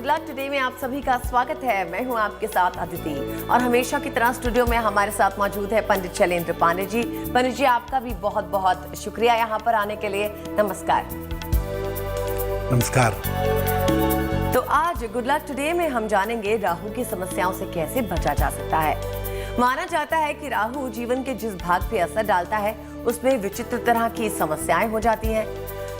Luck today में आप सभी का स्वागत है। मैं हूं आपके साथ अदिति और हमेशा की तरह स्टूडियो में हमारे साथ मौजूद है पंडित शैलेंद्र पांडे जी। पंडित जी, आपका भी बहुत बहुत शुक्रिया यहाँ पर आने के लिए। नमस्कार। नमस्कार। तो आज गुड लक टुडे में हम जानेंगे राहु की समस्याओं से कैसे बचा जा सकता है। माना जाता है कि राहु जीवन के जिस भाग पे असर डालता है उसमें विचित्र तरह की समस्याएं हो जाती हैं।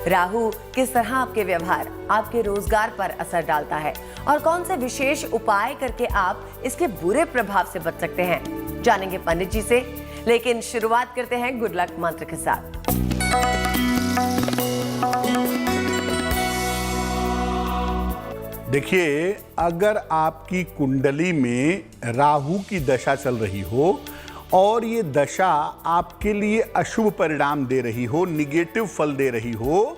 राहु किस तरह आपके व्यवहार, आपके रोजगार पर असर डालता है और कौन से विशेष उपाय करके आप इसके बुरे प्रभाव से बच सकते हैं, जानेंगे पंडित जी से। लेकिन शुरुआत करते हैं गुड लक मंत्र के साथ। देखिए, अगर आपकी कुंडली में राहु की दशा चल रही हो और ये दशा आपके लिए अशुभ परिणाम दे रही हो, निगेटिव फल दे रही हो,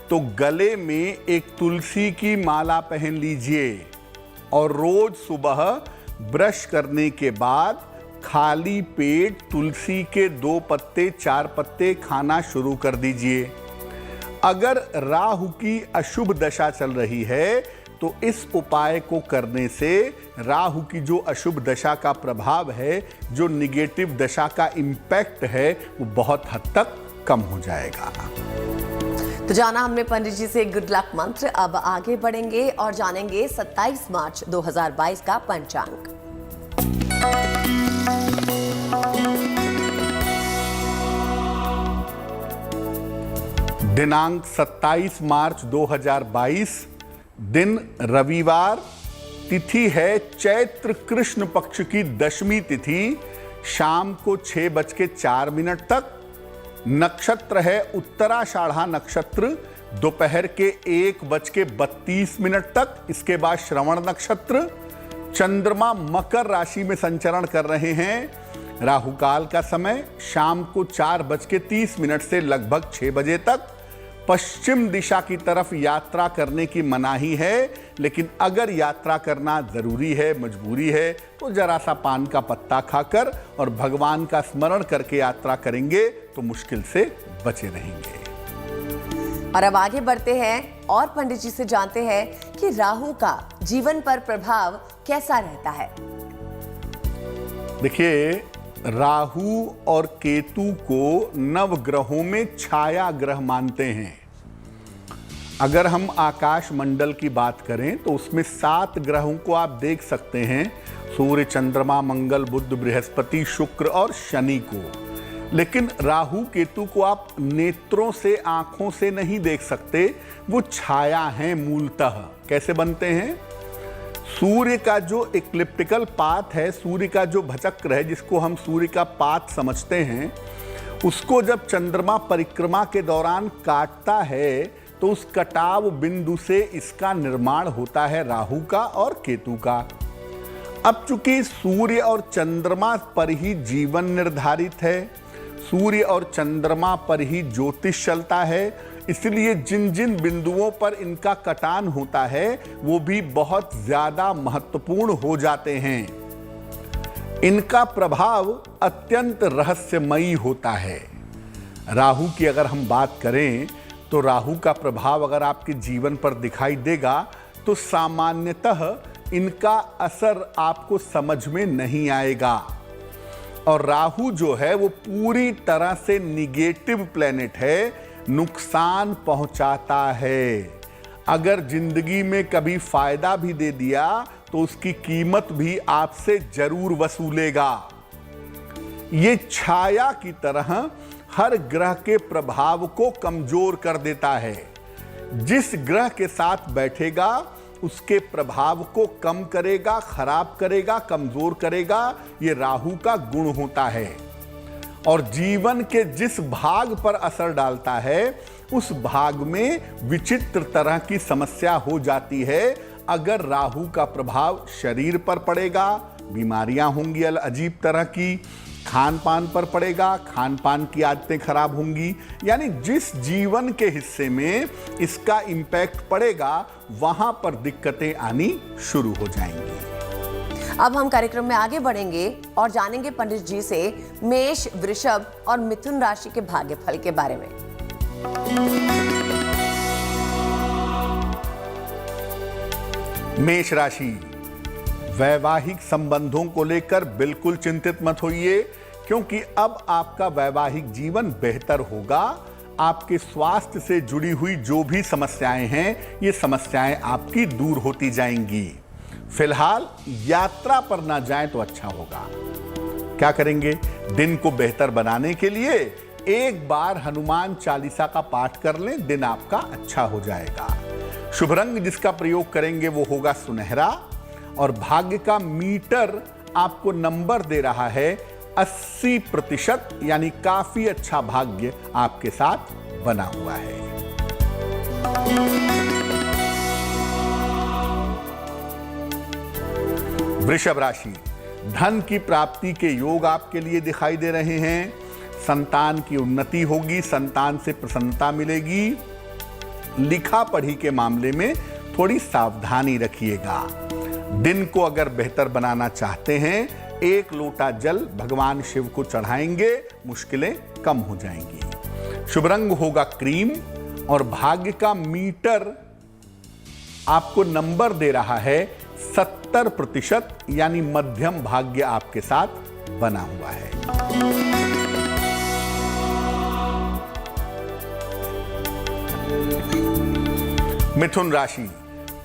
तो गले में एक तुलसी की माला पहन लीजिए और रोज सुबह ब्रश करने के बाद खाली पेट तुलसी के 2 पत्ते 4 पत्ते खाना शुरू कर दीजिए। अगर राहु की अशुभ दशा चल रही है तो इस उपाय को करने से राहु की जो अशुभ दशा का प्रभाव है, जो निगेटिव दशा का इम्पैक्ट है, वो बहुत हद तक कम हो जाएगा। तो जाना हमने पंडित जी से गुड लक मंत्र। अब आगे बढ़ेंगे और जानेंगे 27 मार्च 2022 का पंचांग। दिनांक 27 मार्च 2022, दिन रविवार, तिथि है चैत्र कृष्ण पक्ष की दशमी तिथि, शाम को 6:04 तक। नक्षत्र है उत्तराषाढ़ा नक्षत्र, दोपहर के 1:32 तक। इसके बाद श्रवण नक्षत्र। चंद्रमा मकर राशि में संचरण कर रहे हैं। राहु काल का समय शाम को 4:30 से लगभग 6 बजे तक। पश्चिम दिशा की तरफ यात्रा करने की मनाही है, लेकिन अगर यात्रा करना जरूरी है, मजबूरी है, तो जरा सा पान का पत्ता खाकर और भगवान का स्मरण करके यात्रा करेंगे तो मुश्किल से बचे रहेंगे। और अब आगे बढ़ते हैं और पंडित जी से जानते हैं कि राहु का जीवन पर प्रभाव कैसा रहता है। देखिए, राहु और केतु को नवग्रहों में छाया ग्रह मानते हैं। अगर हम आकाश मंडल की बात करें तो उसमें 7 ग्रहों को आप देख सकते हैं, सूर्य, चंद्रमा, मंगल, बुध, बृहस्पति, शुक्र और शनि को। लेकिन राहु केतु को आप नेत्रों से, आंखों से नहीं देख सकते, वो छाया हैं मूलतः। कैसे बनते हैं? सूर्य का जो इक्लिप्टिकल पाथ है, सूर्य का जो भचक्र है, जिसको हम सूर्य का पाथ समझते हैं, उसको जब चंद्रमा परिक्रमा के दौरान काटता है तो उस कटाव बिंदु से इसका निर्माण होता है राहु का और केतु का। अब चूंकि सूर्य और चंद्रमा पर ही जीवन निर्धारित है, सूर्य और चंद्रमा पर ही ज्योतिष चलता है, इसलिए जिन जिन बिंदुओं पर इनका कटान होता है वो भी बहुत ज्यादा महत्वपूर्ण हो जाते हैं। इनका प्रभाव अत्यंत रहस्यमयी होता है। राहु की अगर हम बात करें तो राहु का प्रभाव अगर आपके जीवन पर दिखाई देगा तो सामान्यतः इनका असर आपको समझ में नहीं आएगा। और राहु जो है वो पूरी तरह से निगेटिव प्लेनेट है, नुकसान पहुंचाता है। अगर जिंदगी में कभी फायदा भी दे दिया तो उसकी कीमत भी आपसे जरूर वसूलेगा। ये छाया की तरह हर ग्रह के प्रभाव को कमजोर कर देता है। जिस ग्रह के साथ बैठेगा उसके प्रभाव को कम करेगा, खराब करेगा, कमजोर करेगा। ये राहु का गुण होता है। और जीवन के जिस भाग पर असर डालता है उस भाग में विचित्र तरह की समस्या हो जाती है। अगर राहु का प्रभाव शरीर पर पड़ेगा, बीमारियां होंगी अजीब तरह की, खान पान पर पड़ेगा, खान पान की आदतें खराब होंगी। यानी जिस जीवन के हिस्से में इसका इम्पैक्ट पड़ेगा वहां पर दिक्कतें आनी शुरू हो जाएंगी। अब हम कार्यक्रम में आगे बढ़ेंगे और जानेंगे पंडित जी से मेष, वृषभ और मिथुन राशि के भाग्यफल के बारे में। मेष राशि, वैवाहिक संबंधों को लेकर बिल्कुल चिंतित मत होइए, क्योंकि अब आपका वैवाहिक जीवन बेहतर होगा। आपके स्वास्थ्य से जुड़ी हुई जो भी समस्याएं हैं, ये समस्याएं आपकी दूर होती जाएंगी। फिलहाल यात्रा पर ना जाएं तो अच्छा होगा। क्या करेंगे? दिन को बेहतर बनाने के लिए एक बार हनुमान चालीसा का पाठ कर लें, दिन आपका अच्छा हो जाएगा। शुभ रंग जिसका प्रयोग करेंगे वो होगा सुनहरा, और भाग्य का मीटर आपको नंबर दे रहा है 80%, यानी काफी अच्छा भाग्य आपके साथ बना हुआ है। वृषभ राशि, धन की प्राप्ति के योग आपके लिए दिखाई दे रहे हैं। संतान की उन्नति होगी, संतान से प्रसन्नता मिलेगी। लिखा पढ़ी के मामले में थोड़ी सावधानी रखिएगा। दिन को अगर बेहतर बनाना चाहते हैं, एक लोटा जल भगवान शिव को चढ़ाएंगे, मुश्किलें कम हो जाएंगी। शुभ रंग होगा क्रीम, और भाग्य का मीटर आपको नंबर दे रहा है 70%, यानी मध्यम भाग्य आपके साथ बना हुआ है। मिथुन राशि,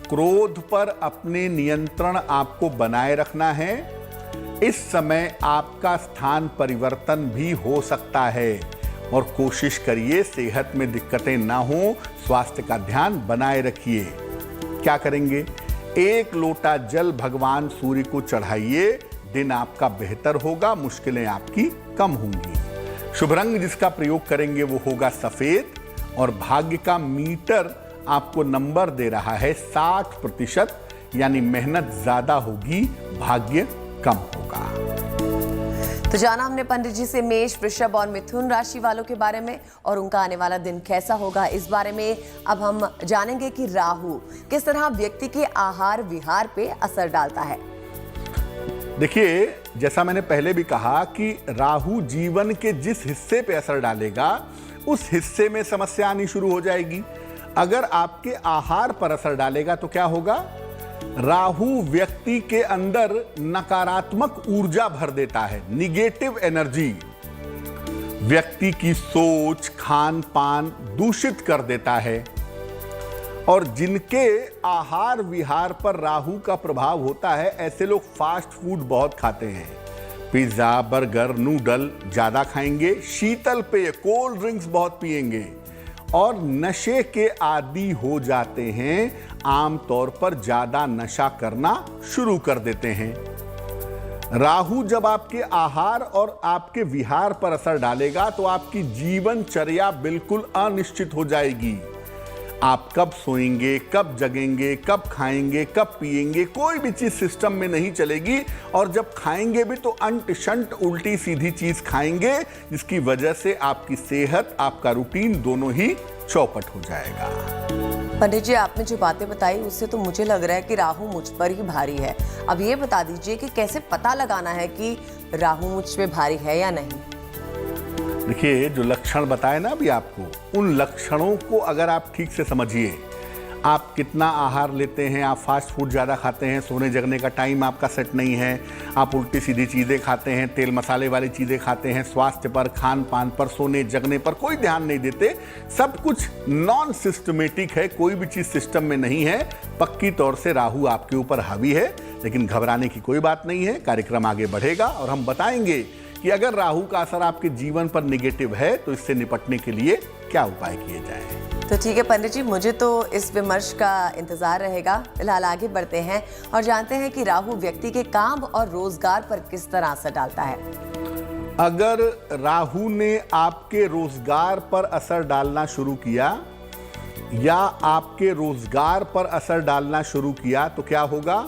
क्रोध पर अपने नियंत्रण आपको बनाए रखना है। इस समय आपका स्थान परिवर्तन भी हो सकता है, और कोशिश करिए सेहत में दिक्कतें ना हो, स्वास्थ्य का ध्यान बनाए रखिए। क्या करेंगे? एक लोटा जल भगवान सूर्य को चढ़ाइए, दिन आपका बेहतर होगा, मुश्किलें आपकी कम होंगी। शुभ रंग जिसका प्रयोग करेंगे वो होगा सफेद, और भाग्य का मीटर आपको नंबर दे रहा है 60%, यानी मेहनत ज्यादा होगी, भाग्य कम होगा। तो जाना हमने पंडित जी से मेष, वृषभ और मिथुन राशि वालों के बारे में, और उनका आने वाला दिन कैसा होगा इस बारे में अब हम जानेंगे कि राहु किस तरह व्यक्ति के आहार विहार पे असर डालता है। देखिए, जैसा मैंने पहले भी कहा कि राहु जीवन के जिस हिस्से पे असर डालेगा, उस हिस्से में समस्या आनी शुरू हो जाएगी। अगर आपके आहार पर असर डालेगा तो क्या होगा? राहु व्यक्ति के अंदर नकारात्मक ऊर्जा भर देता है, निगेटिव एनर्जी। व्यक्ति की सोच, खान पान दूषित कर देता है, और जिनके आहार विहार पर राहु का प्रभाव होता है, ऐसे लोग फास्ट फूड बहुत खाते हैं। पिज्जा, बर्गर, नूडल ज्यादा खाएंगे, शीतल पेय, कोल्ड ड्रिंक्स बहुत पिएंगे, और नशे के आदी हो जाते हैं। आमतौर पर ज्यादा नशा करना शुरू कर देते हैं। राहु जब आपके आहार और आपके विहार पर असर डालेगा तो आपकी जीवनचर्या बिल्कुल अनिश्चित हो जाएगी। आप कब सोएंगे, कब जगेंगे, कब खाएंगे, कब पिएंगे, कोई भी चीज सिस्टम में नहीं चलेगी, और जब खाएंगे भी तो अंट शंट उल्टी सीधी चीज खाएंगे, जिसकी वजह से आपकी सेहत, आपका रूटीन दोनों ही चौपट हो जाएगा। पंडित जी, आपने जो बातें बताई उससे तो मुझे लग रहा है कि राहु मुझ पर ही भारी है। अब ये बता दीजिए कि कैसे पता लगाना है कि राहु मुझ पे भारी है या नहीं। देखिए, जो लक्षण बताए ना अभी आपको, उन लक्षणों को अगर आप ठीक से समझिए, आप कितना आहार लेते हैं, आप फास्ट फूड ज़्यादा खाते हैं, सोने जगने का टाइम आपका सेट नहीं है, आप उल्टी सीधी चीज़ें खाते हैं, तेल मसाले वाली चीज़ें खाते हैं, स्वास्थ्य पर, खान पान पर, सोने जगने पर कोई ध्यान नहीं देते, सब कुछ नॉन सिस्टमेटिक है, कोई भी चीज़ सिस्टम में नहीं है, पक्की तौर से राहु आपके ऊपर हावी है। लेकिन घबराने की कोई बात नहीं है, कार्यक्रम आगे बढ़ेगा और हम बताएंगे कि अगर राहु का असर आपके जीवन पर निगेटिव है तो इससे निपटने के लिए क्या उपाय किए जाएं। तो ठीक है पंडित जी, मुझे तो इस विमर्श का इंतजार रहेगा। फिलहाल आगे बढ़ते हैं और जानते हैं कि राहु व्यक्ति के काम और रोजगार पर किस तरह असर डालता है। अगर राहु ने आपके रोजगार पर असर डालना शुरू किया या आपके रोजगार पर असर डालना शुरू किया तो क्या होगा?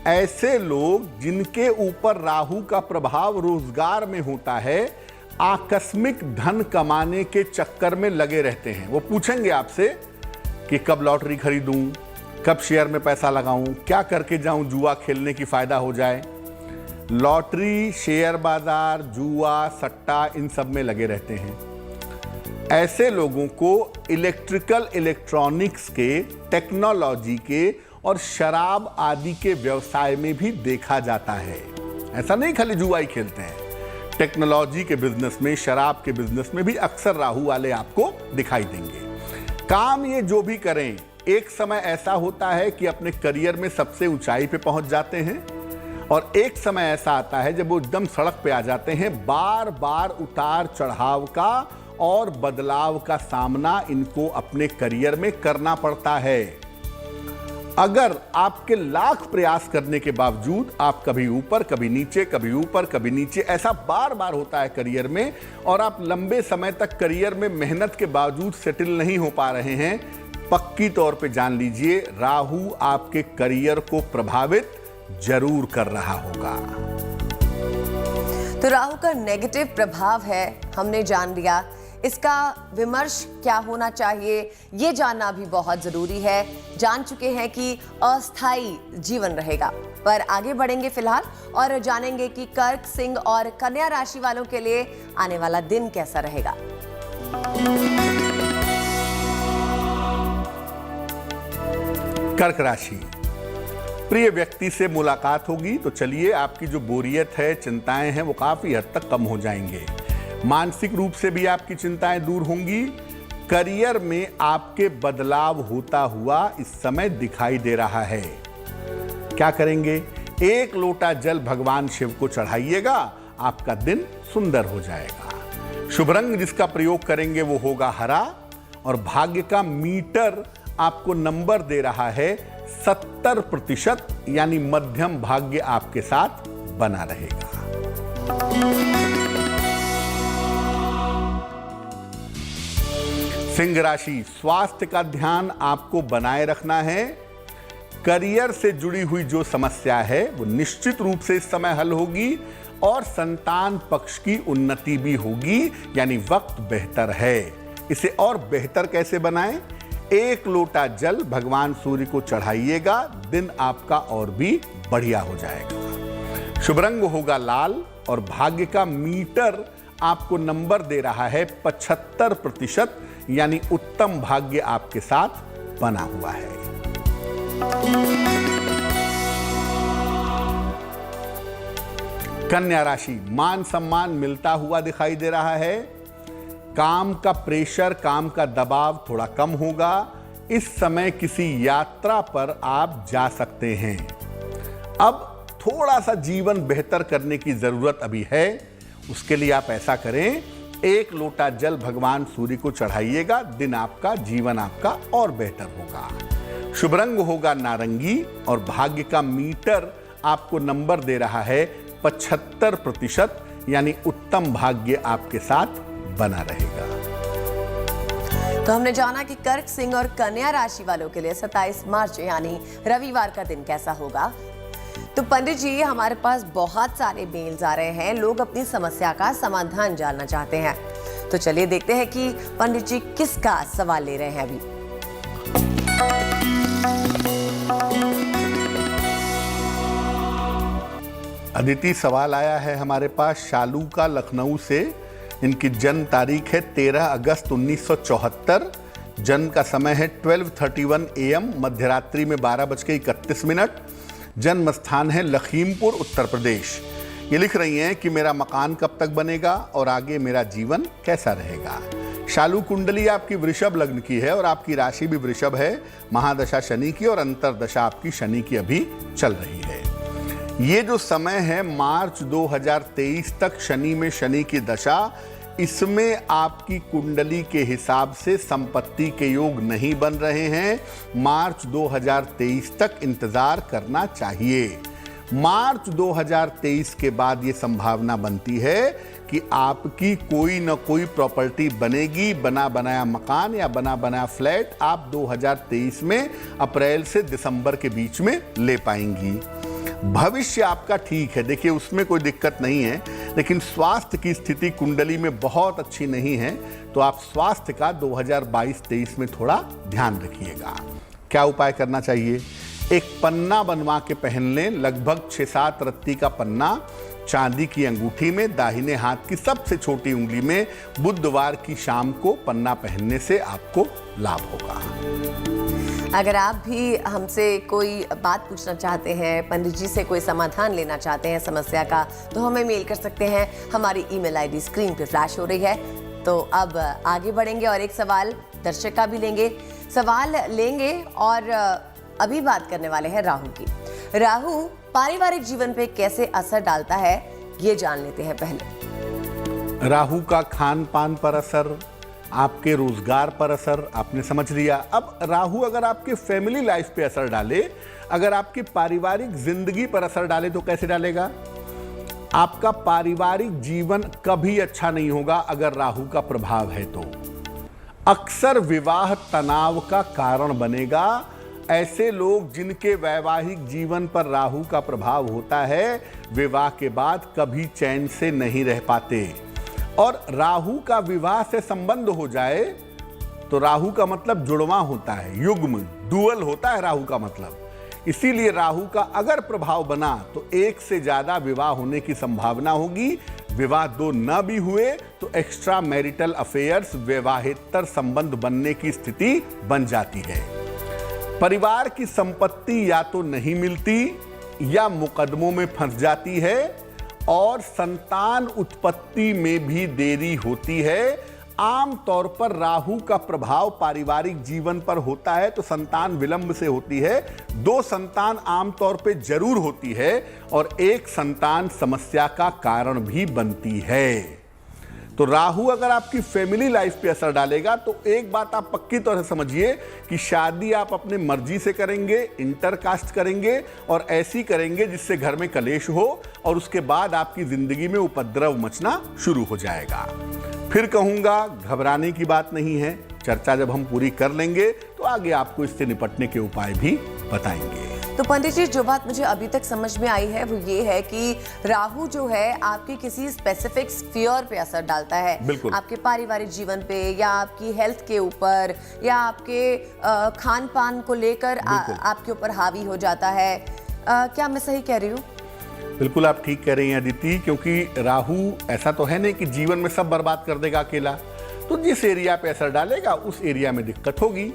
ऐसे लोग जिनके ऊपर राहु का प्रभाव रोजगार में होता है, आकस्मिक धन कमाने के चक्कर में लगे रहते हैं। वो पूछेंगे आपसे कि कब लॉटरी खरीदूं, कब शेयर में पैसा लगाऊं, क्या करके जाऊं जुआ खेलने की फायदा हो जाए। लॉटरी, शेयर बाजार, जुआ, सट्टा, इन सब में लगे रहते हैं। ऐसे लोगों को इलेक्ट्रिकल, इलेक्ट्रॉनिक्स के, टेक्नोलॉजी के और शराब आदि के व्यवसाय में भी देखा जाता है। ऐसा नहीं खाली जुआ ही खेलते हैं, टेक्नोलॉजी के बिजनेस में, शराब के बिजनेस में भी अक्सर राहु वाले आपको दिखाई देंगे। काम ये जो भी करें, एक समय ऐसा होता है कि अपने करियर में सबसे ऊंचाई पे पहुंच जाते हैं और एक समय ऐसा आता है जब वो एकदम सड़क पे आ जाते हैं। बार बार उतार चढ़ाव का और बदलाव का सामना इनको अपने करियर में करना पड़ता है। अगर आपके लाख प्रयास करने के बावजूद आप कभी ऊपर कभी नीचे, कभी ऊपर कभी नीचे, ऐसा बार बार होता है करियर में और आप लंबे समय तक करियर में मेहनत के बावजूद सेटल नहीं हो पा रहे हैं, पक्की तौर पे जान लीजिए राहु आपके करियर को प्रभावित जरूर कर रहा होगा। तो राहु का नेगेटिव प्रभाव है, हमने जान लिया। इसका विमर्श क्या होना चाहिए ये जानना भी बहुत जरूरी है। जान चुके हैं कि अस्थायी जीवन रहेगा, पर आगे बढ़ेंगे फिलहाल और जानेंगे कि कर्क, सिंह और कन्या राशि वालों के लिए आने वाला दिन कैसा रहेगा। कर्क राशि, प्रिय व्यक्ति से मुलाकात होगी तो चलिए आपकी जो बोरियत है, चिंताएं हैं, वो काफी हद तक कम हो जाएंगे। मानसिक रूप से भी आपकी चिंताएं दूर होंगी। करियर में आपके बदलाव होता हुआ इस समय दिखाई दे रहा है। क्या करेंगे? 1 लोटा जल भगवान शिव को चढ़ाइएगा, आपका दिन सुंदर हो जाएगा। शुभ रंग जिसका प्रयोग करेंगे वो होगा हरा और भाग्य का मीटर आपको नंबर दे रहा है 70%, यानी मध्यम भाग्य आपके साथ बना रहेगा। सिंह राशि, स्वास्थ्य का ध्यान आपको बनाए रखना है। करियर से जुड़ी हुई जो समस्या है वो निश्चित रूप से इस समय हल होगी और संतान पक्ष की उन्नति भी होगी, यानी वक्त बेहतर है। इसे और बेहतर कैसे बनाएं? 1 लोटा जल भगवान सूर्य को चढ़ाइएगा, दिन आपका और भी बढ़िया हो जाएगा। शुभ रंग होगा लाल और भाग्य का मीटर आपको नंबर दे रहा है 75%, यानी उत्तम भाग्य आपके साथ बना हुआ है। कन्या राशि, मान सम्मान मिलता हुआ दिखाई दे रहा है। काम का प्रेशर, काम का दबाव थोड़ा कम होगा। इस समय किसी यात्रा पर आप जा सकते हैं। अब थोड़ा सा जीवन बेहतर करने की जरूरत अभी है। उसके लिए आप ऐसा करें, 1 लोटा जल भगवान सूर्य को चढ़ाइएगा, दिन आपका, जीवन आपका और बेहतर होगा। शुभ रंग होगा नारंगी और भाग्य का मीटर आपको नंबर दे रहा है 75%, यानी उत्तम भाग्य आपके साथ बना रहेगा। तो हमने जाना कि कर्क, सिंह और कन्या राशि वालों के लिए 27 मार्च यानी रविवार का दिन कैसा होगा। तो पंडित जी, हमारे पास बहुत सारे मेल्स आ रहे हैं, लोग अपनी समस्या का समाधान जानना चाहते हैं। तो चलिए देखते हैं कि पंडित जी किसका सवाल ले रहे हैं अभी। अदिति, सवाल आया है हमारे पास शालू का, लखनऊ से। इनकी जन्म तारीख है 13 अगस्त 1974। जन्म का समय है 12:31 AM, मध्यरात्रि में 12:31। जन्म स्थान है लखीमपुर, उत्तर प्रदेश। ये लिख रही हैं कि मेरा मकान कब तक बनेगा और आगे मेरा जीवन कैसा रहेगा। शालू कुंडली आपकी वृषभ लग्न की है और आपकी राशि भी वृषभ है। महादशा शनि की और अंतरदशा आपकी शनि की अभी चल रही है। ये जो समय है मार्च 2023 तक शनि में शनि की दशा, इसमें आपकी कुंडली के हिसाब से संपत्ति के योग नहीं बन रहे हैं। मार्च 2023 तक इंतजार करना चाहिए। मार्च 2023 के बाद ये संभावना बनती है कि आपकी कोई न कोई प्रॉपर्टी बनेगी। बना बनाया मकान या बना बनाया फ्लैट आप 2023 में अप्रैल से दिसंबर के बीच में ले पाएंगी। भविष्य आपका ठीक है, देखिए उसमें कोई दिक्कत नहीं है, लेकिन स्वास्थ्य की स्थिति कुंडली में बहुत अच्छी नहीं है, तो आप स्वास्थ्य का 2022-23 में थोड़ा ध्यान रखिएगा। क्या उपाय करना चाहिए? एक पन्ना बनवा के पहन लें, लगभग 6-7 रत्ती का पन्ना, चांदी की अंगूठी में, दाहिने हाथ की सबसे छोटी उंगली में। बुधवार की शाम को पन्ना पहनने से आपको लाभ होगा। अगर आप भी हमसे कोई बात पूछना चाहते हैं, पंडित जी से कोई समाधान लेना चाहते हैं समस्या का, तो हमें मेल कर सकते हैं। हमारी ईमेल आईडी स्क्रीन पे फ्लैश हो रही है। तो अब आगे बढ़ेंगे और एक सवाल दर्शक का भी लेंगे, सवाल लेंगे और अभी बात करने वाले हैं राहु की। राहु पारिवारिक जीवन पे कैसे असर डालता है, ये जान लेते हैं पहले। राहु का खान पान पर असर, आपके रोजगार पर असर, आपने समझ लिया। अब राहु अगर आपके फैमिली लाइफ पे असर डाले, अगर आपकी पारिवारिक जिंदगी पर असर डाले तो कैसे डालेगा? आपका पारिवारिक जीवन कभी अच्छा नहीं होगा अगर राहु का प्रभाव है तो। अक्सर विवाह तनाव का कारण बनेगा। ऐसे लोग जिनके वैवाहिक जीवन पर राहु का प्रभाव होता है, विवाह के बाद कभी चैन से नहीं रह पाते। और राहु का विवाह से संबंध हो जाए तो राहु का मतलब जुड़वा होता है, युग्म, डुअल होता है राहु का मतलब। इसीलिए राहु का अगर प्रभाव बना तो एक से ज्यादा विवाह होने की संभावना होगी। विवाह दो न भी हुए तो एक्स्ट्रा मैरिटल अफेयर्स, वैवाहितर संबंध बनने की स्थिति बन जाती है। परिवार की संपत्ति या तो नहीं मिलती या मुकदमों में फंस जाती है और संतान उत्पत्ति में भी देरी होती है। आम तौर पर राहु का प्रभाव पारिवारिक जीवन पर होता है तो संतान विलंब से होती है। 2 संतान आमतौर पे जरूर होती है और 1 संतान समस्या का कारण भी बनती है। तो राहु अगर आपकी फैमिली लाइफ पे असर डालेगा तो एक बात आप पक्की तौर से समझिए कि शादी आप अपने मर्जी से करेंगे, इंटरकास्ट करेंगे और ऐसी करेंगे जिससे घर में कलेश हो और उसके बाद आपकी जिंदगी में उपद्रव मचना शुरू हो जाएगा। फिर कहूंगा घबराने की बात नहीं है। चर्चा जब हम पूरी कर लेंगे तो आगे आपको इससे निपटने के उपाय भी बताएंगे। तो पंडित जी, जो बात मुझे अभी तक समझ में आई है वो ये है कि राहु जो है आपके किसी स्पेसिफिक स्फीयर पे असर डालता है। बिल्कुल। आपके पारिवारिक जीवन पे या आपकी हेल्थ के ऊपर या आपके खान पान को लेकर आपके ऊपर हावी हो जाता है। क्या मैं सही कह रही हूँ? बिल्कुल आप ठीक कह रही हैं अदिति, क्योंकि राहु ऐसा तो है नहीं कि जीवन में सब बर्बाद कर देगा अकेला। तो जिस एरिया पे असर डालेगा उस एरिया में दिक्कत होगी।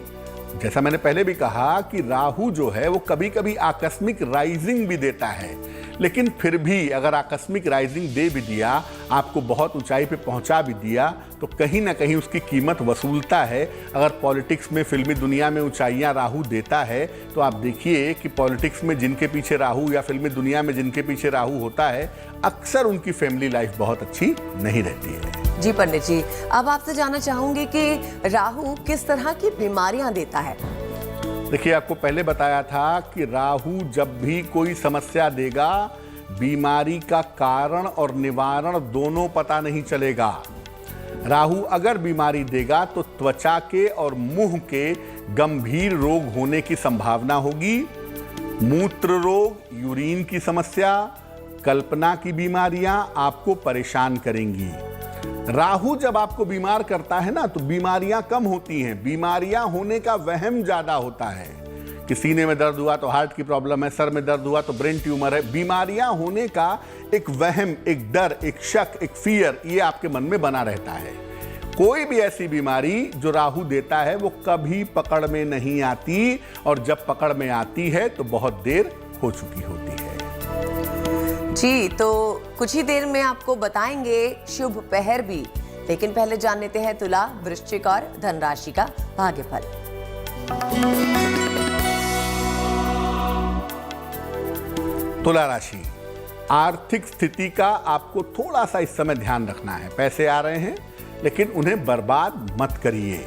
जैसा मैंने पहले भी कहा कि राहु जो है वो कभी कभी आकस्मिक राइजिंग भी देता है, लेकिन फिर भी अगर आकस्मिक राइजिंग दे भी दिया, आपको बहुत ऊंचाई पे पहुंचा भी दिया, तो कहीं ना कहीं उसकी कीमत वसूलता है। अगर पॉलिटिक्स में, फिल्मी दुनिया में ऊंचाइयां राहु देता है तो आप देखिए कि पॉलिटिक्स में जिनके पीछे राहु या फिल्मी दुनिया में जिनके पीछे राहु होता है, अक्सर उनकी फैमिली लाइफ बहुत अच्छी नहीं रहती है। जी पंडित जी, अब आपसे जानना चाहूंगी कि राहु किस तरह की बीमारियां देता है? देखिए, आपको पहले बताया था कि राहु जब भी कोई समस्या देगा, बीमारी का कारण और निवारण दोनों पता नहीं चलेगा। राहु अगर बीमारी देगा तो त्वचा के और मुंह के गंभीर रोग होने की संभावना होगी। मूत्र रोग, यूरिन की समस्या, कल्पना की बीमारियां आपको परेशान करेंगी। राहु जब आपको बीमार करता है ना तो बीमारियां कम होती हैं, बीमारियां होने का वहम ज्यादा होता है। कि सीने में दर्द हुआ तो हार्ट की प्रॉब्लम है, सर में दर्द हुआ तो ब्रेन ट्यूमर है। बीमारियां होने का एक वहम, एक डर, एक शक, एक फियर, ये आपके मन में बना रहता है। कोई भी ऐसी बीमारी जो राहु देता है वो कभी पकड़ में नहीं आती, और जब पकड़ में आती है तो बहुत देर हो चुकी होती है। जी, तो कुछ ही देर में आपको बताएंगे शुभ पहर भी, लेकिन पहले जान लेते हैं तुला, वृश्चिक और धन राशि का भाग्यफल। तुला राशि, आर्थिक स्थिति का आपको थोड़ा सा इस समय ध्यान रखना है। पैसे आ रहे हैं लेकिन उन्हें बर्बाद मत करिए।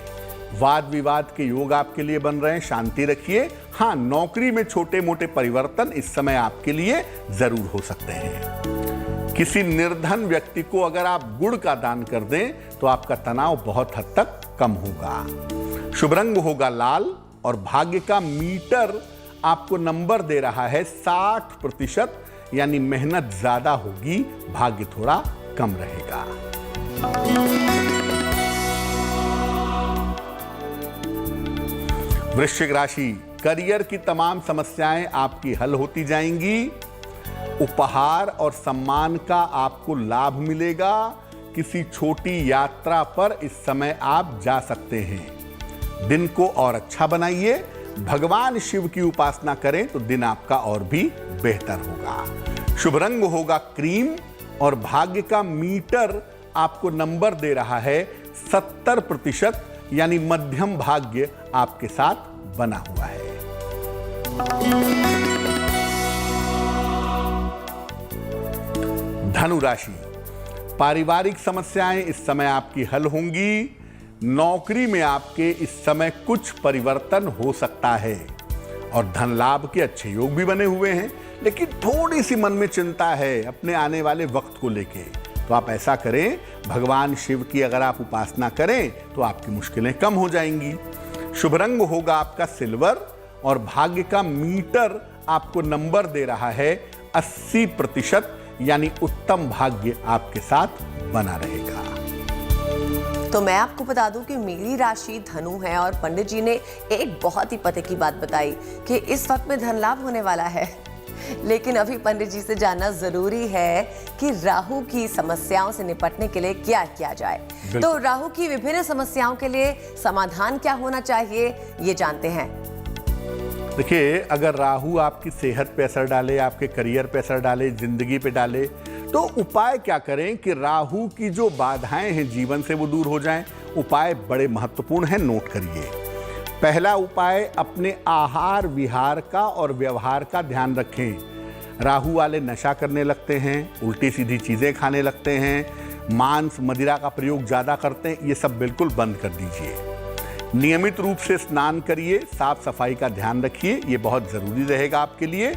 वाद विवाद के योग आपके लिए बन रहे हैं, शांति रखिए। हाँ, नौकरी में छोटे मोटे परिवर्तन इस समय आपके लिए जरूर हो सकते हैं। किसी निर्धन व्यक्ति को अगर आप गुड़ का दान कर दें तो आपका तनाव बहुत हद तक कम होगा। शुभ रंग होगा लाल और भाग्य का मीटर आपको नंबर दे रहा है 60%, यानी मेहनत ज्यादा होगी, भाग्य थोड़ा कम रहेगा। वृश्चिक राशि, करियर की तमाम समस्याएं आपकी हल होती जाएंगी। उपहार और सम्मान का आपको लाभ मिलेगा। किसी छोटी यात्रा पर इस समय आप जा सकते हैं। दिन को और अच्छा बनाइए। भगवान शिव की उपासना करें तो दिन आपका और भी बेहतर होगा। शुभ रंग होगा क्रीम और भाग्य का मीटर आपको नंबर दे रहा है 70%, यानी मध्यम भाग्य आपके साथ बना हुआ है। धनु राशि, पारिवारिक समस्याएं इस समय आपकी हल होंगी। नौकरी में आपके इस समय कुछ परिवर्तन हो सकता है और धन लाभ के अच्छे योग भी बने हुए हैं, लेकिन थोड़ी सी मन में चिंता है अपने आने वाले वक्त को लेके। तो आप ऐसा करें, भगवान शिव की अगर आप उपासना करें तो आपकी मुश्किलें कम हो जाएंगी। शुभ रंग होगा आपका सिल्वर और भाग्य का मीटर आपको नंबर दे रहा है 80%, यानी उत्तम भाग्य आपके साथ बना रहेगा। तो मैं आपको बता दूं कि मेरी राशि धनु है और पंडित जी ने एक बहुत ही पते की बात बताई कि इस वक्त में धन लाभ होने वाला है। लेकिन अभी पंडित जी से जानना जरूरी है कि राहु की समस्याओं से निपटने के लिए क्या किया जाए। तो राहु की विभिन्न समस्याओं के लिए समाधान क्या होना चाहिए, ये जानते हैं। देखिए, अगर राहु आपकी सेहत पे असर डाले, आपके करियर पे असर डाले, जिंदगी पे डाले, तो उपाय क्या करें कि राहु की जो बाधाएं हैं जीवन से वो दूर हो जाएं। उपाय बड़े महत्वपूर्ण हैं, नोट करिए। पहला उपाय, अपने आहार विहार का और व्यवहार का ध्यान रखें। राहु वाले नशा करने लगते हैं, उल्टी सीधी चीजें खाने लगते हैं, मांस मदिरा का प्रयोग ज्यादा करते हैं, ये सब बिल्कुल बंद कर दीजिए। नियमित रूप से स्नान करिए, साफ सफाई का ध्यान रखिए, ये बहुत जरूरी रहेगा आपके लिए।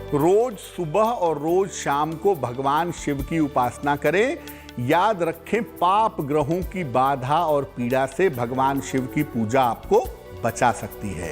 रोज सुबह और रोज शाम को भगवान शिव की उपासना करें। याद रखें, पाप ग्रहों की बाधा और पीड़ा से भगवान शिव की पूजा आपको बचा सकती है।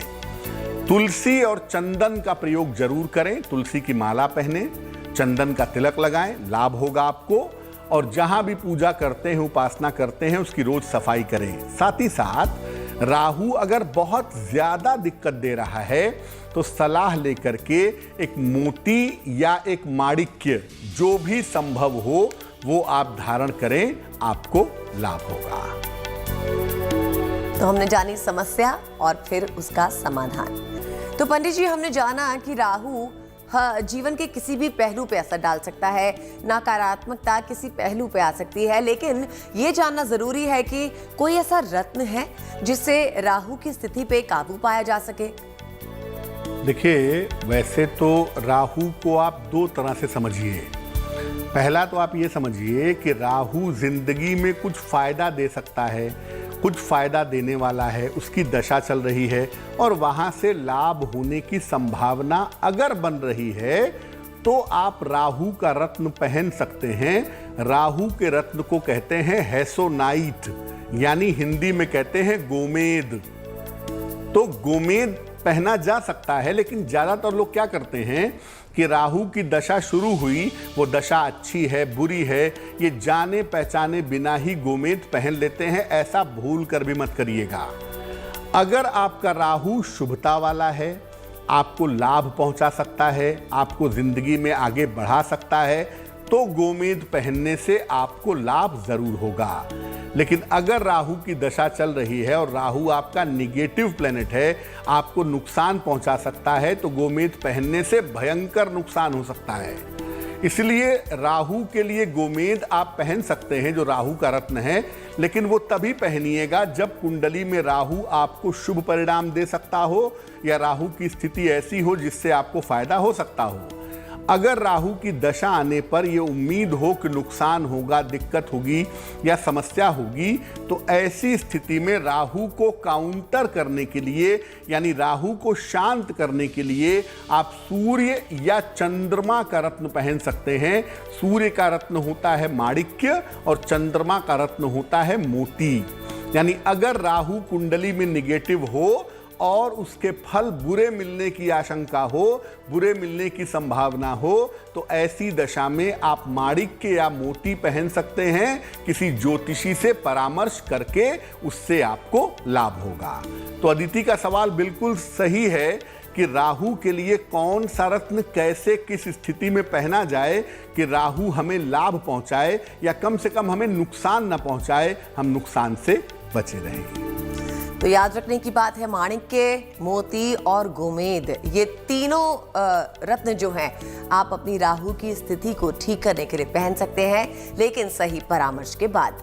तुलसी और चंदन का प्रयोग जरूर करें। तुलसी की माला पहने, चंदन का तिलक लगाएं, लाभ होगा आपको। और जहां भी पूजा करते हैं, उपासना करते हैं, उसकी रोज सफाई करें। साथ ही साथ राहु अगर बहुत ज्यादा दिक्कत दे रहा है तो सलाह लेकर के एक मोती या एक माणिक्य, जो भी संभव हो वो आप धारण करें, आपको लाभ होगा। तो हमने जानी समस्या और फिर उसका समाधान। तो पंडित जी, हमने जाना कि राहु जीवन के किसी भी पहलू पे असर डाल सकता है, नकारात्मकता किसी पहलू पे आ सकती है, लेकिन ये जानना जरूरी है कि कोई ऐसा रत्न है जिससे राहु की स्थिति पे काबू पाया जा सके। देखिए, वैसे तो राहु को आप दो तरह से समझिए। पहला तो आप ये समझिए कि राहु जिंदगी में कुछ फायदा दे सकता है, कुछ फायदा देने वाला है, उसकी दशा चल रही है और वहां से लाभ होने की संभावना अगर बन रही है तो आप राहु का रत्न पहन सकते हैं। राहु के रत्न को कहते हैं हैसोनाइट, यानी हिंदी में कहते हैं गोमेद। तो गोमेद पहना जा सकता है, लेकिन ज्यादातर लोग क्या करते हैं कि राहु की दशा शुरू हुई, वो दशा अच्छी है बुरी है, ये जाने पहचाने बिना ही गोमेद पहन लेते हैं। ऐसा भूल कर भी मत करिएगा। अगर आपका राहु शुभता वाला है, आपको लाभ पहुंचा सकता है, आपको जिंदगी में आगे बढ़ा सकता है, तो गोमेद पहनने से आपको लाभ जरूर होगा। लेकिन अगर राहु की दशा चल रही है और राहु आपका निगेटिव प्लेनेट है, आपको नुकसान पहुंचा सकता है, तो गोमेद पहनने से भयंकर नुकसान हो सकता है। इसलिए राहु के लिए गोमेद आप पहन सकते हैं, जो राहु का रत्न है, लेकिन वो तभी पहनिएगा जब कुंडली में राहु आपको शुभ परिणाम दे सकता हो या राहु की स्थिति ऐसी हो जिससे आपको फायदा हो सकता हो। अगर राहु की दशा आने पर यह उम्मीद हो कि नुकसान होगा, दिक्कत होगी या समस्या होगी, तो ऐसी स्थिति में राहु को काउंटर करने के लिए, यानी राहु को शांत करने के लिए आप सूर्य या चंद्रमा का रत्न पहन सकते हैं। सूर्य का रत्न होता है माणिक्य और चंद्रमा का रत्न होता है मोती। यानी अगर राहु कुंडली में निगेटिव हो और उसके फल बुरे मिलने की आशंका हो, बुरे मिलने की संभावना हो, तो ऐसी दशा में आप माणिक्य या मोती पहन सकते हैं। किसी ज्योतिषी से परामर्श करके उससे आपको लाभ होगा। तो अदिति का सवाल बिल्कुल सही है कि राहु के लिए कौन सा रत्न कैसे किस स्थिति में पहना जाए कि राहु हमें लाभ पहुंचाए या कम से कम हमें नुकसान न पहुंचाए, हम नुकसान से बचे रहें। तो याद रखने की बात है, माणिक्य, मोती और गोमेद, ये तीनों रत्न जो हैं आप अपनी राहु की स्थिति को ठीक करने के लिए पहन सकते हैं, लेकिन सही परामर्श के बाद।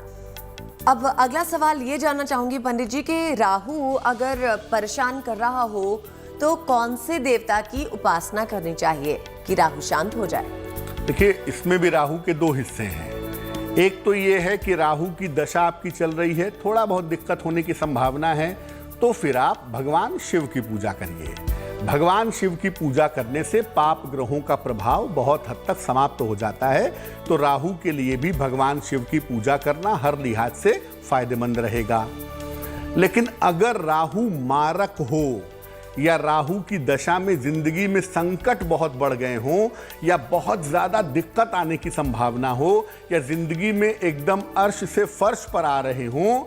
अब अगला सवाल ये जानना चाहूंगी पंडित जी कि राहु अगर परेशान कर रहा हो तो कौन से देवता की उपासना करनी चाहिए कि राहु शांत हो जाए? देखिए, इसमें भी राहु के दो हिस्से हैं। एक तो ये है कि राहु की दशा आपकी चल रही है, थोड़ा बहुत दिक्कत होने की संभावना है, तो फिर आप भगवान शिव की पूजा करिए। भगवान शिव की पूजा करने से पाप ग्रहों का प्रभाव बहुत हद तक समाप्त हो जाता है। तो राहु के लिए भी भगवान शिव की पूजा करना हर लिहाज से फायदेमंद रहेगा। लेकिन अगर राहु मारक हो या राहु की दशा में जिंदगी में संकट बहुत बढ़ गए हों या बहुत ज्यादा दिक्कत आने की संभावना हो या जिंदगी में एकदम अर्श से फर्श पर आ रहे हों,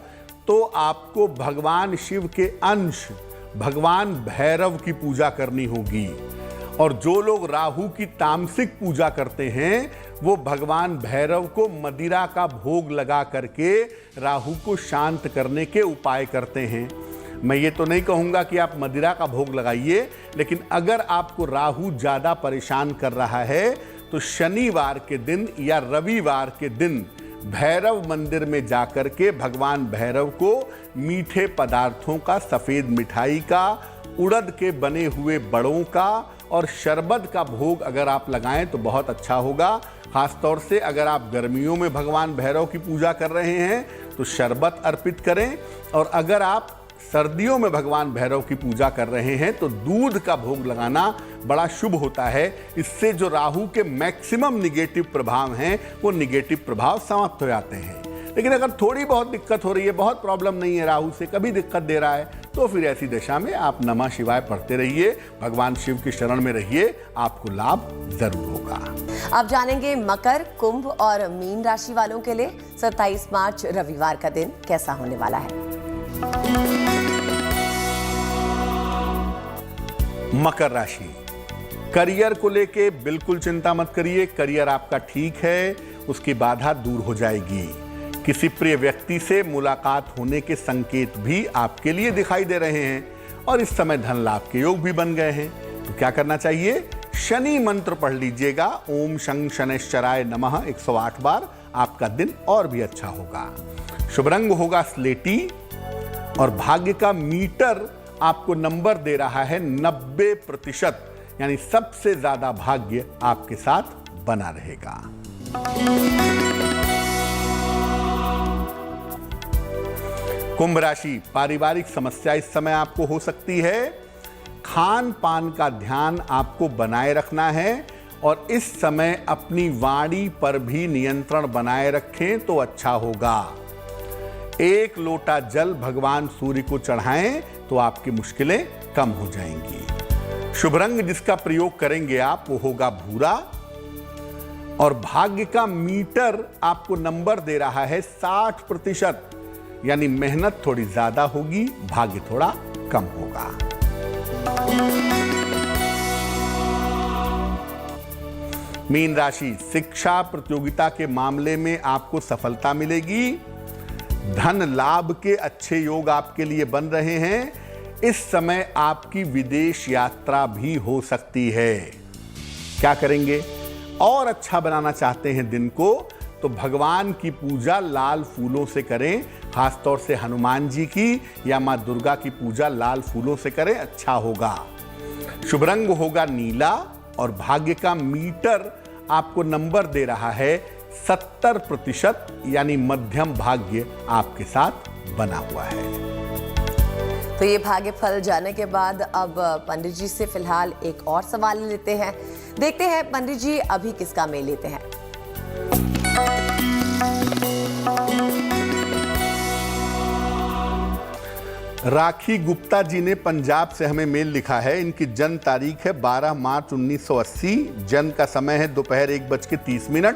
तो आपको भगवान शिव के अंश भगवान भैरव की पूजा करनी होगी। और जो लोग राहु की तामसिक पूजा करते हैं वो भगवान भैरव को मदिरा का भोग लगा करके राहु को शांत करने के उपाय करते हैं। मैं ये तो नहीं कहूँगा कि आप मदिरा का भोग लगाइए, लेकिन अगर आपको राहु ज़्यादा परेशान कर रहा है तो शनिवार के दिन या रविवार के दिन भैरव मंदिर में जाकर के भगवान भैरव को मीठे पदार्थों का, सफ़ेद मिठाई का, उड़द के बने हुए बड़ों का और शरबत का भोग अगर आप लगाएं तो बहुत अच्छा होगा। खासतौर से अगर आप गर्मियों में भगवान भैरव की पूजा कर रहे हैं तो शरबत अर्पित करें, और अगर आप सर्दियों में भगवान भैरव की पूजा कर रहे हैं तो दूध का भोग लगाना बड़ा शुभ होता है। इससे जो राहु के मैक्सिमम निगेटिव प्रभाव हैं वो निगेटिव प्रभाव समाप्त हो जाते हैं। लेकिन अगर थोड़ी बहुत दिक्कत हो रही है, बहुत प्रॉब्लम नहीं है, राहु से कभी दिक्कत दे रहा है, तो फिर ऐसी दशा में आप नमः शिवाय पढ़ते रहिए, भगवान शिव की शरण में रहिए, आपको लाभ जरूर होगा। अब जानेंगे मकर, कुंभ और मीन राशि वालों के लिए 27 मार्च रविवार का दिन कैसा होने वाला है। मकर राशि, करियर को लेके बिल्कुल चिंता मत करिए। करियर आपका ठीक है, उसकी बाधा दूर हो जाएगी। किसी प्रिय व्यक्ति से मुलाकात होने के संकेत भी आपके लिए दिखाई दे रहे हैं और इस समय धन लाभ के योग भी बन गए हैं। तो क्या करना चाहिए? शनि मंत्र पढ़ लीजिएगा, ओम शं शनैश्चराय नमः 108 बार। आपका दिन और भी अच्छा होगा। शुभ रंग होगा स्लेटी और भाग्य का मीटर आपको नंबर दे रहा है 90%, यानी सबसे ज्यादा भाग्य आपके साथ बना रहेगा। कुंभ राशि, पारिवारिक समस्या इस समय आपको हो सकती है। खान पान का ध्यान आपको बनाए रखना है और इस समय अपनी वाणी पर भी नियंत्रण बनाए रखें तो अच्छा होगा। 1 लोटा जल भगवान सूर्य को चढ़ाएं तो आपकी मुश्किलें कम हो जाएंगी। शुभ रंग जिसका प्रयोग करेंगे आप वो होगा भूरा और भाग्य का मीटर आपको नंबर दे रहा है 60%, यानी मेहनत थोड़ी ज्यादा होगी, भाग्य थोड़ा कम होगा। मीन राशि, शिक्षा प्रतियोगिता के मामले में आपको सफलता मिलेगी। धन लाभ के अच्छे योग आपके लिए बन रहे हैं। इस समय आपकी विदेश यात्रा भी हो सकती है। क्या करेंगे? और अच्छा बनाना चाहते हैं दिन को तो भगवान की पूजा लाल फूलों से करें, खासतौर से हनुमान जी की या मां दुर्गा की पूजा लाल फूलों से करें, अच्छा होगा। शुभ रंग होगा नीला और भाग्य का मीटर आपको नंबर दे रहा है 70%, यानी मध्यम भाग्य आपके साथ बना हुआ है। तो ये भाग्य फल जानने के बाद अब पंडित जी से फिलहाल एक और सवाल लेते हैं। देखते हैं पंडित जी अभी किसका मेल लेते हैं। राखी गुप्ता जी ने पंजाब से हमें मेल लिखा है। इनकी जन्म तारीख है 12 मार्च 1980। जन्म का समय है दोपहर 1:30।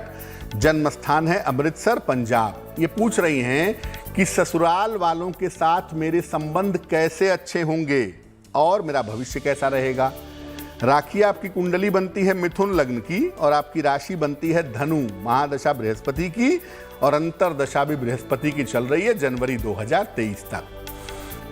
जन्म स्थान है अमृतसर, पंजाब। ये पूछ रही हैं कि ससुराल वालों के साथ मेरे संबंध कैसे अच्छे होंगे और मेरा भविष्य कैसा रहेगा। राखी आपकी कुंडली बनती है मिथुन लग्न की और आपकी राशि बनती है धनु। महादशा बृहस्पति की और अंतरदशा भी बृहस्पति की चल रही है जनवरी 2023 तक।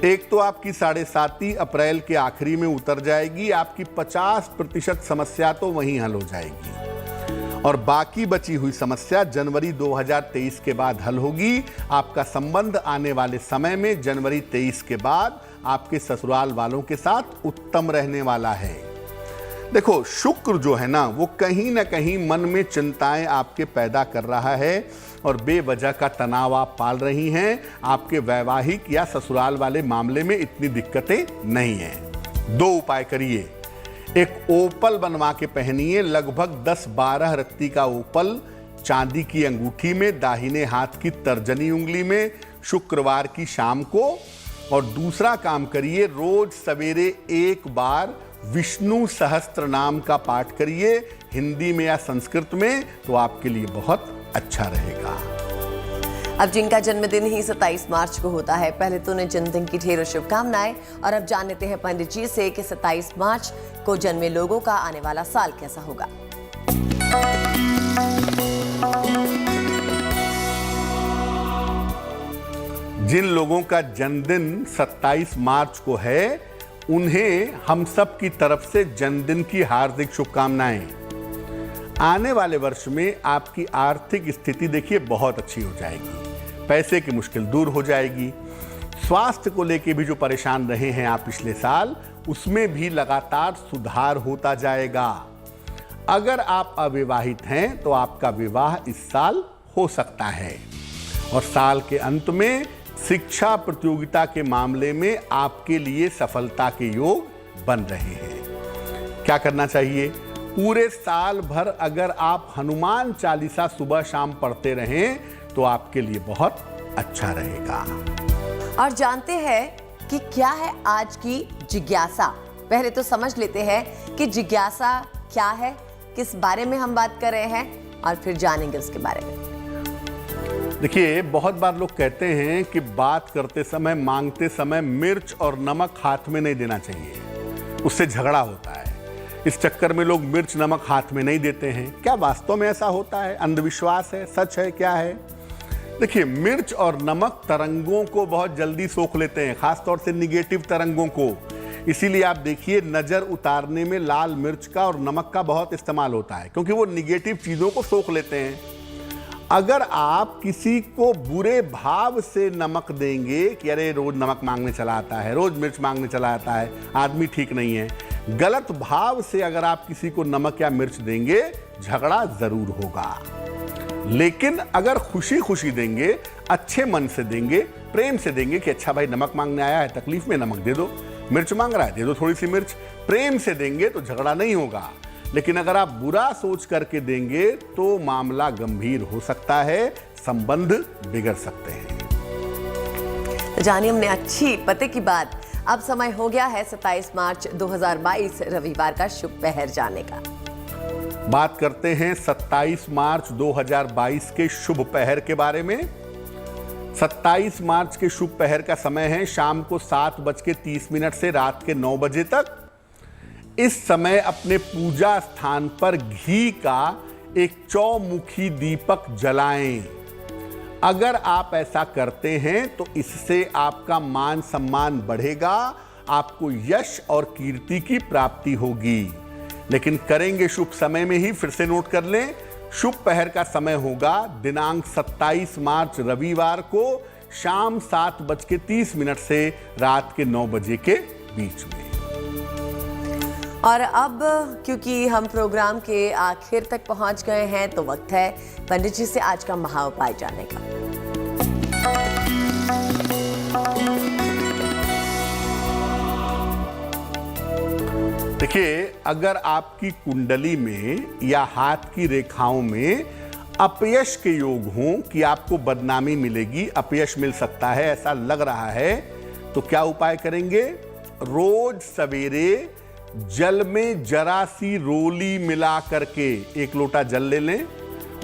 एक तो आपकी 7.5 अप्रैल के आखिरी में उतर जाएगी, आपकी 50% समस्या तो वहीं हल हो जाएगी और बाकी बची हुई समस्या जनवरी 2023 के बाद हल होगी। आपका संबंध आने वाले समय में जनवरी 23 के बाद आपके ससुराल वालों के साथ उत्तम रहने वाला है। देखो, शुक्र जो है ना, वो कहीं ना कहीं मन में चिंताएं आपके पैदा कर रहा है और बेवजह का तनाव आप पाल रही हैं। आपके वैवाहिक या ससुराल वाले मामले में इतनी दिक्कतें नहीं हैं। 2 उपाय करिए। एक ओपल बनवा के पहनिए, लगभग 10-12 रत्ती का ओपल चांदी की अंगूठी में, दाहिने हाथ की तर्जनी उंगली में, शुक्रवार की शाम को। और दूसरा काम करिए, रोज सवेरे 1 बार विष्णु सहस्त्र नाम का पाठ करिए, हिंदी में या संस्कृत में, तो आपके लिए बहुत अच्छा रहेगा। अब जिनका जन्मदिन ही 27 मार्च को होता है, पहले तो उन्हें जन्मदिन की ढेरों शुभकामनाएं। और अब जान लेते हैं पंडित जी से कि 27 मार्च को जन्मे लोगों का आने वाला साल कैसा होगा। जिन लोगों का जन्मदिन 27 मार्च को है, उन्हें हम सब की तरफ से जन्मदिन की हार्दिक शुभकामनाएं। आने वाले वर्ष में आपकी आर्थिक स्थिति देखिए बहुत अच्छी हो जाएगी, पैसे की मुश्किल दूर हो जाएगी। स्वास्थ्य को लेके भी जो परेशान रहे हैं आप पिछले साल, उसमें भी लगातार सुधार होता जाएगा। अगर आप अविवाहित हैं तो आपका विवाह इस साल हो सकता है। और साल के अंत में शिक्षा प्रतियोगिता के मामले में आपके लिए सफलता के योग बन रहे हैं। क्या करना चाहिए? पूरे साल भर अगर आप हनुमान चालीसा सुबह शाम पढ़ते रहें तो आपके लिए बहुत अच्छा रहेगा। और जानते हैं कि क्या है आज की जिज्ञासा। पहले तो समझ लेते हैं कि जिज्ञासा क्या है, किस बारे में हम बात कर रहे हैं, और फिर जानेंगे उसके बारे में। देखिए, बहुत बार लोग कहते हैं कि बात करते समय, मांगते समय मिर्च और नमक हाथ में नहीं देना चाहिए, उससे झगड़ा होता है। इस चक्कर में लोग मिर्च नमक हाथ में नहीं देते हैं। क्या वास्तव में ऐसा होता है? अंधविश्वास है, सच है, क्या है? देखिए, मिर्च और नमक तरंगों को बहुत जल्दी सोख लेते हैं, खासतौर से निगेटिव तरंगों को। इसीलिए आप देखिए, नजर उतारने में लाल मिर्च का और नमक का बहुत इस्तेमाल होता है, क्योंकि वो निगेटिव चीजों को सोख लेते हैं। अगर आप किसी को बुरे भाव से नमक देंगे कि अरे रोज नमक मांगने चला आता है, रोज मिर्च मांगने चला आता है, आदमी ठीक नहीं है, गलत भाव से अगर आप किसी को नमक या मिर्च देंगे, झगड़ा जरूर होगा। लेकिन अगर खुशी खुशी देंगे, अच्छे मन से देंगे, प्रेम से देंगे कि अच्छा भाई नमक मांगने आया है, तकलीफ में नमक दे दो, मिर्च मांग रहा है दे दो थोड़ी सी मिर्च, प्रेम से देंगे तो झगड़ा नहीं होगा। लेकिन अगर आप बुरा सोच करके देंगे तो मामला गंभीर हो सकता है, संबंध बिगड़ सकते हैं। जानिए हमने अच्छी पते की बात। अब समय हो गया है 27 मार्च 2022 रविवार का शुभ पहर जानने का। बात करते हैं 27 मार्च 2022 के शुभ पहर के बारे में। 27 मार्च के शुभ पहर का समय है शाम को 7:30 से रात के 9 बजे तक। इस समय अपने पूजा स्थान पर घी का एक चौमुखी दीपक जलाएं। अगर आप ऐसा करते हैं तो इससे आपका मान सम्मान बढ़ेगा, आपको यश और कीर्ति की प्राप्ति होगी। लेकिन करेंगे शुभ समय में ही, फिर से नोट कर लें, शुभ पहर का समय होगा दिनांक 27 मार्च रविवार को शाम 7:30 से रात के 9 बजे के बीच में। और अब क्योंकि हम प्रोग्राम के आखिर तक पहुंच गए हैं तो वक्त है पंडित जी से आज का महा उपाय जानने का। देखिए, अगर आपकी कुंडली में या हाथ की रेखाओं में अपयश के योग हों कि आपको बदनामी मिलेगी, अपयश मिल सकता है, ऐसा लग रहा है, तो क्या उपाय करेंगे? रोज सवेरे जल में जरा सी रोली मिला करके, 1 लोटा जल ले लें,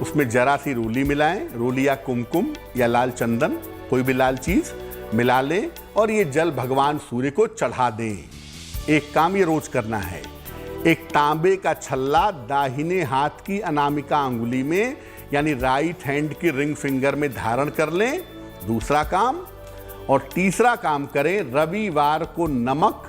उसमें जरा सी रोली मिलाएं, रोली या कुमकुम या लाल चंदन, कोई भी लाल चीज मिला लें और ये जल भगवान सूर्य को चढ़ा दें। एक काम ये रोज करना है, एक तांबे का छल्ला दाहिने हाथ की अनामिका अंगुली में यानी राइट हैंड की रिंग फिंगर में धारण कर लें। दूसरा काम, और तीसरा काम करें, रविवार को नमक,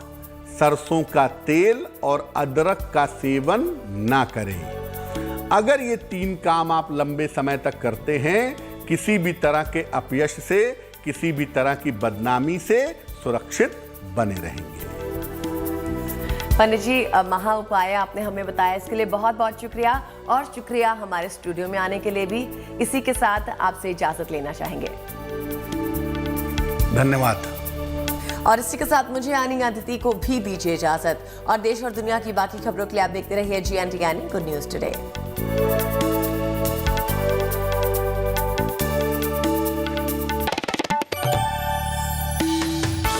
सरसों का तेल और अदरक का सेवन ना करें। अगर ये 3 काम आप लंबे समय तक करते हैं, किसी भी तरह के अपयश से, किसी भी तरह की बदनामी से सुरक्षित बने रहेंगे। पंडित जी, महा उपाय आपने हमें बताया, इसके लिए बहुत बहुत शुक्रिया, और शुक्रिया हमारे स्टूडियो में आने के लिए भी। इसी के साथ आपसे इजाजत लेना चाहेंगे। धन्यवाद। और इसी के साथ मुझे यानी अदिति को भी दीजिए इजाजत, और देश और दुनिया की बाकी खबरों के लिए आप देखते रहिए GNTN गुड न्यूज टुडे।